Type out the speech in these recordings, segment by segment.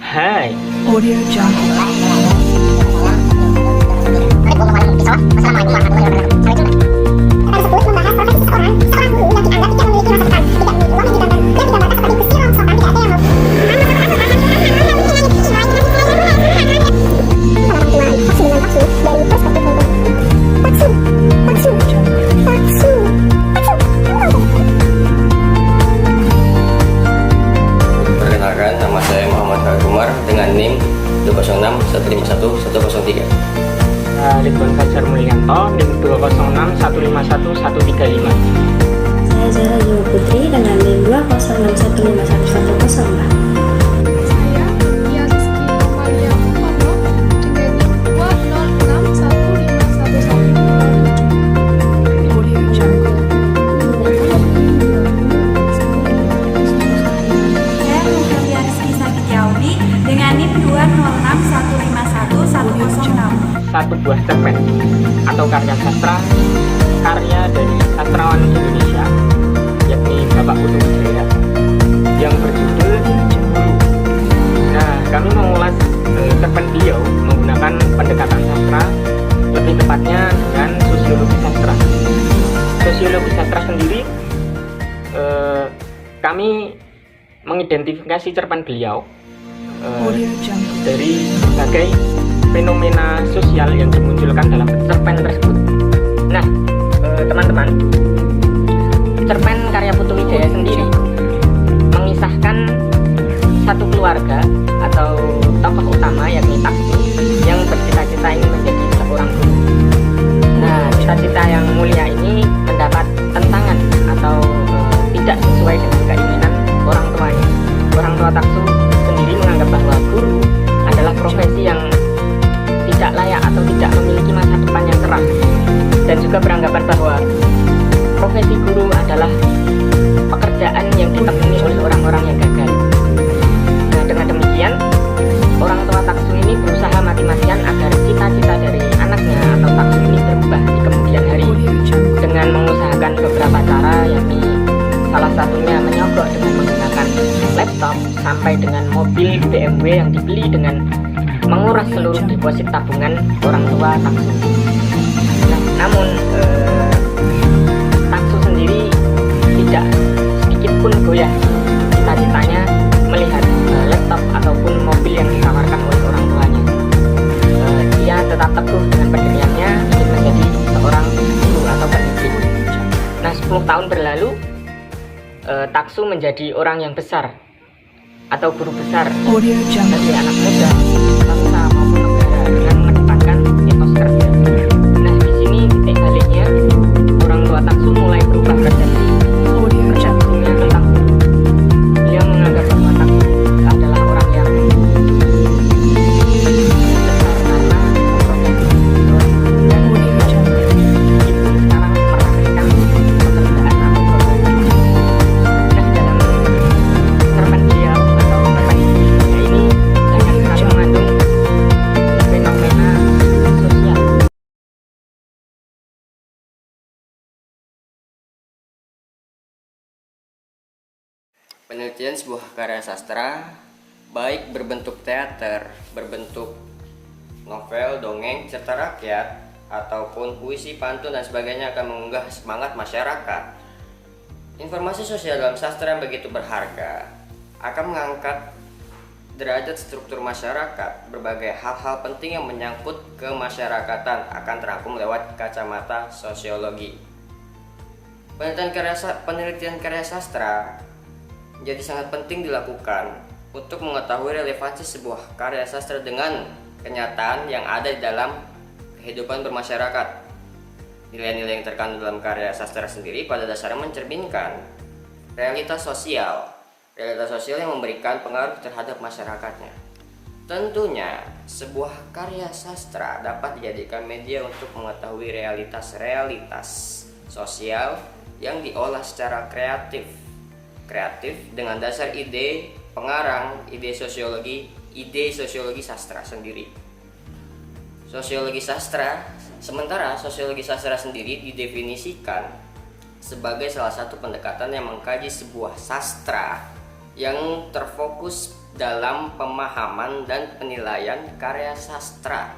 Hai. Audio Jungle. Perkenalkan, nama saya Muhammad Khalid Umar dengan NIM 206151103. Ridwan Fajar Mulyanto, NIM 206151135. Saya Zara Jiwa Putri dengan NIM 206151104. Saya Mutia Rizky Amalia Muhammad dengan NIM 206151107. Audio Jungle. Saya Mutia Rizky Sakitiaudi dengan NIM 206151106. Satu buah cerpen atau karya sastra karya dari sastrawan Indonesia, yakni Bapak Putu Wijaya, yang berjudul Guru. Nah, kami mengulas cerpen beliau menggunakan pendekatan sastra, lebih tepatnya dengan sosiologi sastra. Sosiologi sastra sendiri, kami mengidentifikasi cerpen beliau Audio Jungle. dari berbagai fenomena sosial yang dimunculkan dalam cerpen tersebut. Nah, teman-teman, cerpen karya Putu Wijaya sendiri mengisahkan satu keluarga atau tokoh utama, yakni Taksu, yang bercita-cita ingin menjadi seorang guru. Nah, cita-cita yang mulia ini mendapat tentangan atau tidak sesuai dengan keinginan orang tuanya. Orang tua Taksu sendiri menganggap bahwa guru adalah profesi yang tidak layak atau tidak memiliki masa depan yang cerah, dan juga beranggapan bahwa profesi guru adalah pekerjaan yang ditekuni oleh orang-orang yang gagal. Nah, dengan demikian orang tua Taksu ini berusaha mati-matian agar cita-cita dari anaknya atau Taksu ini berubah di kemudian hari Audio Jungle. dengan mengusahakan beberapa cara, yakni salah satunya menyogok dengan menggunakan laptop, sampai dengan mobil BMW yang dibeli dengan menguras seluruh deposit tabungan orang tua Taksu. Nah, namun Taksu sendiri tidak sedikit pun goyah cita-citanya melihat laptop ataupun mobil yang ditawarkan oleh orang tuanya. Dia tetap teguh dengan pendiriannya ingin menjadi seorang guru atau pendidik. Nah, 10 tahun berlalu, Taksu menjadi orang yang besar atau guru besar Audio Jungle. bagi anak muda, bangsa maupun negara dengan mengedepankan etos kerja. Nah, di sini titik baliknya orang tua Taksu mulai berubah persepsi Audio Jungle. persepsinya tentang guru. Dia menganggap bahwa Taksu adalah orang yang besar karena profesi dan Audio Jungle. itu sekarang meremehkan pekerjaan atau profesi. Nah, di dalam cerpen beliau atau cerpen beliau ini banyak sekali mengandung fenomena sosial. Penelitian sebuah karya sastra, baik berbentuk teater, berbentuk novel, dongeng, cerita rakyat, ataupun puisi, pantun, dan sebagainya akan mengunggah semangat masyarakat. Informasi sosial dalam sastra yang begitu berharga akan mengangkat derajat struktur masyarakat. Berbagai hal-hal penting yang menyangkut kemasyarakatan akan terangkum lewat kacamata sosiologi. Penelitian karya sastra menjadi sangat penting dilakukan untuk mengetahui relevansi sebuah karya sastra dengan kenyataan yang ada di dalam kehidupan bermasyarakat. Nilai-nilai yang terkandung dalam karya sastra sendiri pada dasarnya mencerminkan realitas sosial yang memberikan pengaruh terhadap masyarakatnya. Tentunya, sebuah karya sastra dapat dijadikan media untuk mengetahui realitas sosial yang diolah secara kreatif dengan dasar ide pengarang, ide sosiologi sastra sendiri. Sementara sosiologi sastra sendiri didefinisikan sebagai salah satu pendekatan yang mengkaji sebuah sastra yang terfokus dalam pemahaman dan penilaian karya sastra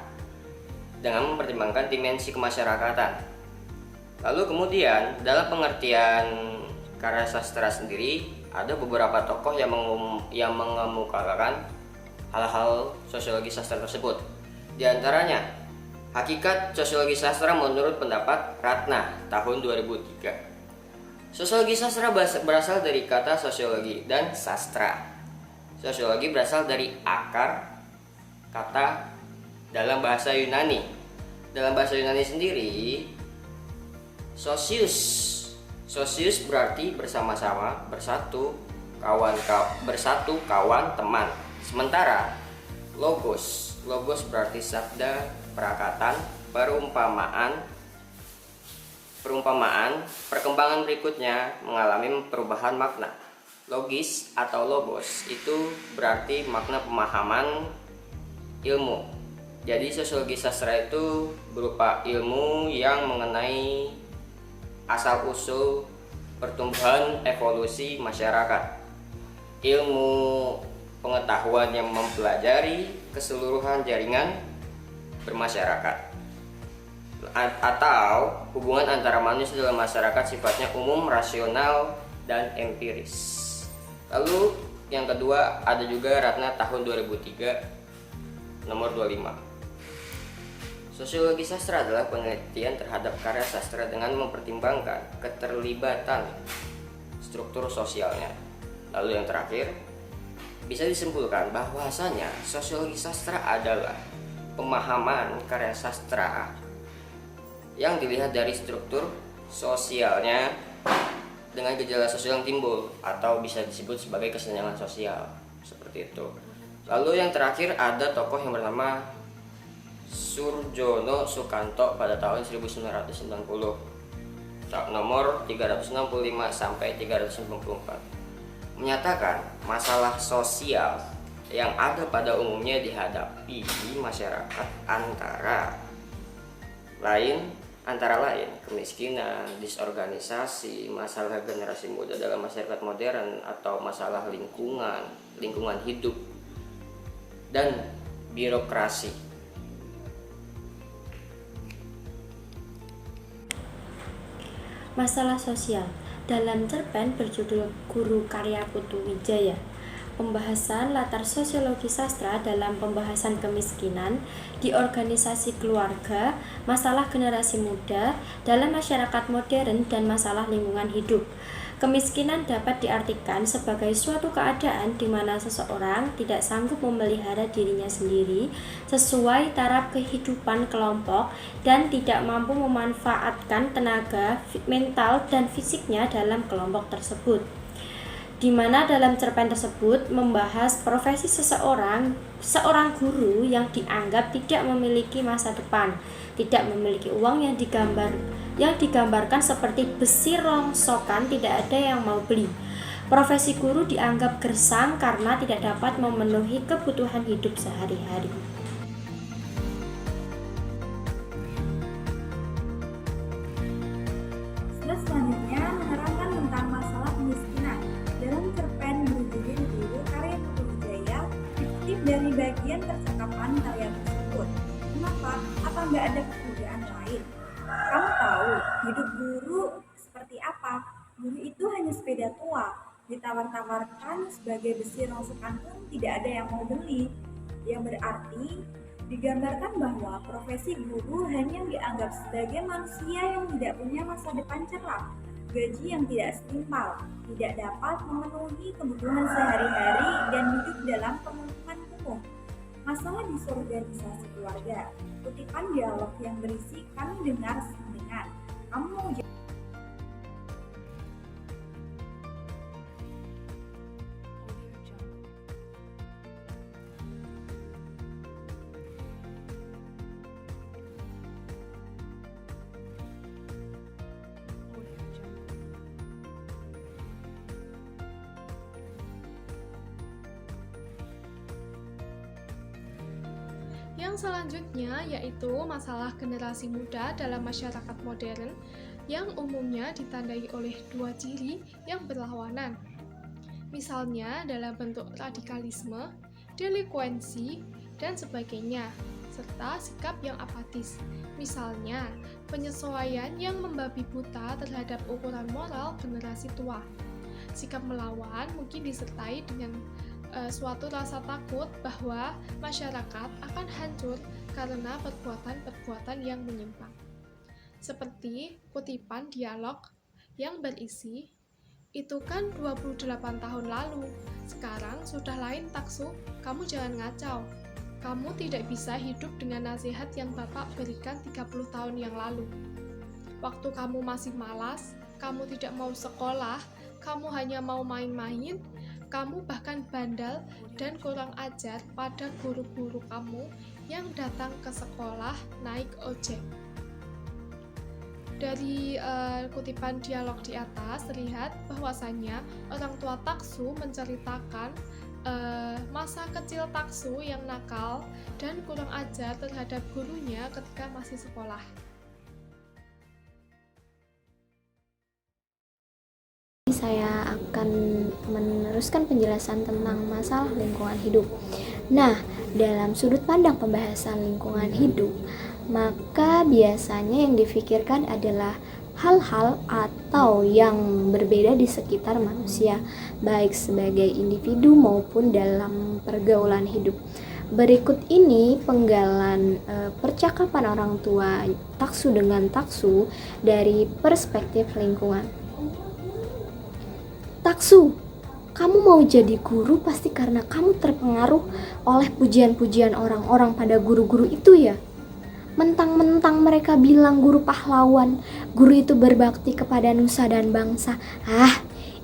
dengan mempertimbangkan dimensi kemasyarakatan. Lalu kemudian dalam pengertian karya sastra sendiri ada beberapa tokoh yang mengemukakan hal-hal sosiologi sastra tersebut. Di antaranya Hakikat Sosiologi Sastra menurut pendapat Ratna tahun 2003. Sosiologi sastra berasal dari kata sosiologi dan sastra. Sosiologi berasal dari akar kata dalam bahasa Yunani. Dalam bahasa Yunani sendiri, sosius berarti bersama-sama, bersatu, kawan, teman. Sementara logos berarti sabda, perakatan, perumpamaan, perkembangan berikutnya mengalami perubahan makna. Logis atau logos itu berarti makna pemahaman ilmu. Jadi sosiologi sastra itu berupa ilmu yang mengenai asal-usul pertumbuhan evolusi masyarakat. Ilmu pengetahuan yang mempelajari keseluruhan jaringan bermasyarakat atau hubungan antara manusia dalam masyarakat sifatnya umum, rasional, dan empiris. Lalu yang kedua ada juga Ratna tahun 2003 nomor 25. Sosiologi sastra adalah penelitian terhadap karya sastra dengan mempertimbangkan keterlibatan struktur sosialnya. Lalu yang terakhir bisa disimpulkan bahwasanya sosiologi sastra adalah pemahaman karya sastra yang dilihat dari struktur sosialnya dengan gejala sosial yang timbul atau bisa disebut sebagai kesenjangan sosial, seperti itu. Lalu yang terakhir ada tokoh yang bernama Surjono Sukanto pada tahun 1990 nomor 365 sampai 394 menyatakan masalah sosial yang ada pada umumnya dihadapi masyarakat antara lain kemiskinan, disorganisasi, masalah generasi muda dalam masyarakat modern atau masalah lingkungan hidup, dan birokrasi. Masalah sosial dalam cerpen berjudul Guru karya Putu Wijaya. Pembahasan latar sosiologi sastra dalam pembahasan kemiskinan di organisasi keluarga, masalah generasi muda dalam masyarakat modern, dan masalah lingkungan hidup. Kemiskinan dapat diartikan sebagai suatu keadaan di mana seseorang tidak sanggup memelihara dirinya sendiri sesuai taraf kehidupan kelompok dan tidak mampu memanfaatkan tenaga mental dan fisiknya dalam kelompok tersebut. Di mana dalam cerpen tersebut membahas profesi seorang guru yang dianggap tidak memiliki masa depan, tidak memiliki uang yang digambarkan seperti besi rongsokan, tidak ada yang mau beli. Profesi guru dianggap gersang karena tidak dapat memenuhi kebutuhan hidup sehari-hari. Selanjutnya menerangkan tentang masalah kemiskinan. Dalam cerpen berjudul Guru karya Putu Wijaya dikutip dari bagian percakapan karya tersebut. Kenapa? Apa nggak ada pekerjaan lain? Kamu tahu hidup guru seperti apa? Guru itu hanya sepeda tua, ditawar-tawarkan sebagai besi rongsokan pun tidak ada yang mau beli. Yang berarti digambarkan bahwa profesi guru hanya dianggap sebagai manusia yang tidak punya masa depan cerah, gaji yang tidak setimpal, tidak dapat memenuhi kebutuhan sehari-hari dan hidup dalam pemukiman kumuh. Masalah disorganisasi keluarga. Kutipan dialog yang berisi kami dengar dengan kamu mau Yang selanjutnya yaitu masalah generasi muda dalam masyarakat modern yang umumnya ditandai oleh dua ciri yang berlawanan. misalnya dalam bentuk radikalisme, delinkuensi, dan sebagainya, serta sikap yang apatis, misalnya penyesuaian yang membabi buta terhadap ukuran moral generasi tua. Sikap melawan mungkin disertai dengan suatu rasa takut bahwa masyarakat akan hancur karena perbuatan-perbuatan yang menyimpang. Seperti kutipan dialog yang berisi, "Itu kan 28 tahun lalu, sekarang sudah lain Taksu, kamu jangan ngacau. Kamu tidak bisa hidup dengan nasihat yang Bapak berikan 30 tahun yang lalu. Waktu kamu masih malas, kamu tidak mau sekolah, kamu hanya mau main-main, kamu bahkan bandel dan kurang ajar pada guru-guru kamu yang datang ke sekolah naik ojek." Dari kutipan dialog di atas terlihat bahwasannya orang tua Taksu menceritakan masa kecil Taksu yang nakal dan kurang ajar terhadap gurunya ketika masih sekolah. Saya akan meneruskan penjelasan tentang masalah lingkungan hidup. Nah, dalam sudut pandang pembahasan lingkungan hidup, maka biasanya yang difikirkan adalah hal-hal atau yang berbeda di sekitar manusia, baik sebagai individu maupun dalam pergaulan hidup. Berikut ini penggalan percakapan orang tua Taksu dengan Taksu dari perspektif lingkungan. "Taksu, kamu mau jadi guru pasti karena kamu terpengaruh oleh pujian-pujian orang-orang pada guru-guru itu ya? Mentang-mentang mereka bilang guru pahlawan, guru itu berbakti kepada nusa dan bangsa.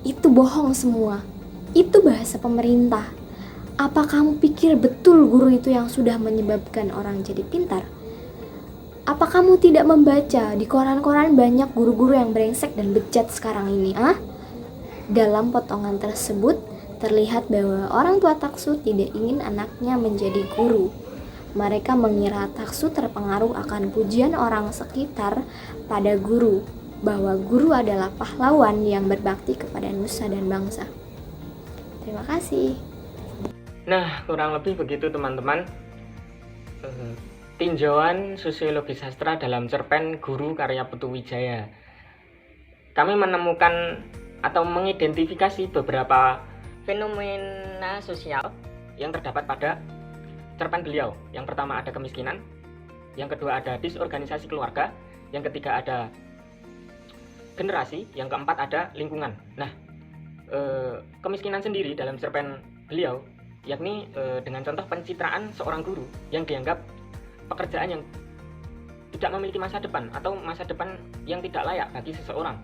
Itu bohong semua. Itu bahasa pemerintah. Apa kamu pikir betul guru itu yang sudah menyebabkan orang jadi pintar? Apa kamu tidak membaca di koran-koran banyak guru-guru yang brengsek dan bejat sekarang ini, Dalam potongan tersebut, terlihat bahwa orang tua Taksu tidak ingin anaknya menjadi guru. Mereka mengira Taksu terpengaruh akan pujian orang sekitar pada guru, bahwa guru adalah pahlawan yang berbakti kepada nusa dan bangsa. Terima kasih. Nah, kurang lebih begitu teman-teman. Tinjauan sosiologi sastra dalam cerpen Guru karya Putu Wijaya. Kami menemukan atau mengidentifikasi beberapa fenomena sosial yang terdapat pada cerpen beliau. Yang pertama ada kemiskinan, yang kedua ada disorganisasi keluarga, yang ketiga ada generasi, yang keempat ada lingkungan. Nah, kemiskinan sendiri dalam cerpen beliau, yakni dengan contoh pencitraan seorang guru yang dianggap pekerjaan yang tidak memiliki masa depan atau masa depan yang tidak layak bagi seseorang.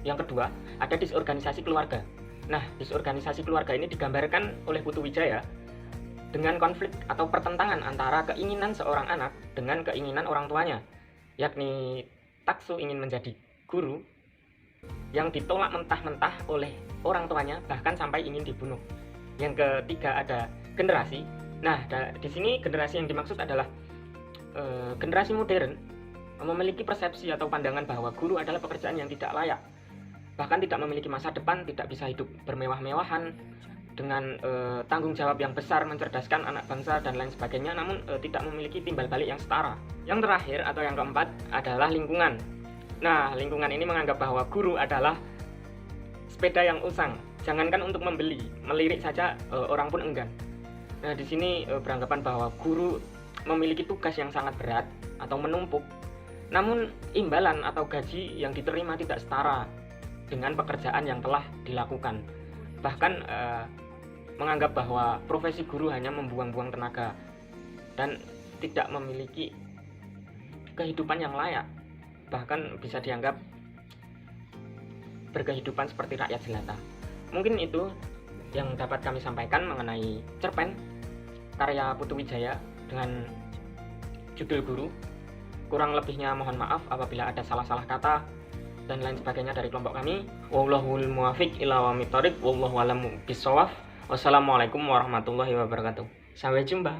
Yang kedua, ada disorganisasi keluarga. Nah, disorganisasi keluarga ini digambarkan oleh Putu Wijaya dengan konflik atau pertentangan antara keinginan seorang anak dengan keinginan orang tuanya, yakni Taksu ingin menjadi guru yang ditolak mentah-mentah oleh orang tuanya, bahkan sampai ingin dibunuh. Yang ketiga ada generasi. Nah, di sini generasi yang dimaksud adalah generasi modern memiliki persepsi atau pandangan bahwa guru adalah pekerjaan yang tidak layak, bahkan tidak memiliki masa depan, tidak bisa hidup bermewah-mewahan dengan tanggung jawab yang besar, mencerdaskan anak bangsa dan lain sebagainya, namun tidak memiliki timbal balik yang setara. Yang terakhir atau yang keempat adalah lingkungan. Nah, lingkungan ini menganggap bahwa guru adalah sepeda yang usang, jangankan untuk membeli, melirik saja orang pun enggan. Nah, di sini beranggapan bahwa guru memiliki tugas yang sangat berat atau menumpuk, namun imbalan atau gaji yang diterima tidak setara dengan pekerjaan yang telah dilakukan. Bahkan menganggap bahwa profesi guru hanya membuang-buang tenaga dan tidak memiliki kehidupan yang layak, bahkan bisa dianggap berkehidupan seperti rakyat jelata. Mungkin itu yang dapat kami sampaikan mengenai cerpen karya Putu Wijaya dengan judul Guru. Kurang lebihnya mohon maaf apabila ada salah-salah kata dan lain sebagainya dari kelompok kami. Wallahul muwaffiq ila aqwamit thoriq, wallahu a'lam bishawab. Wassalamualaikum warahmatullahi wabarakatuh. Sampai jumpa.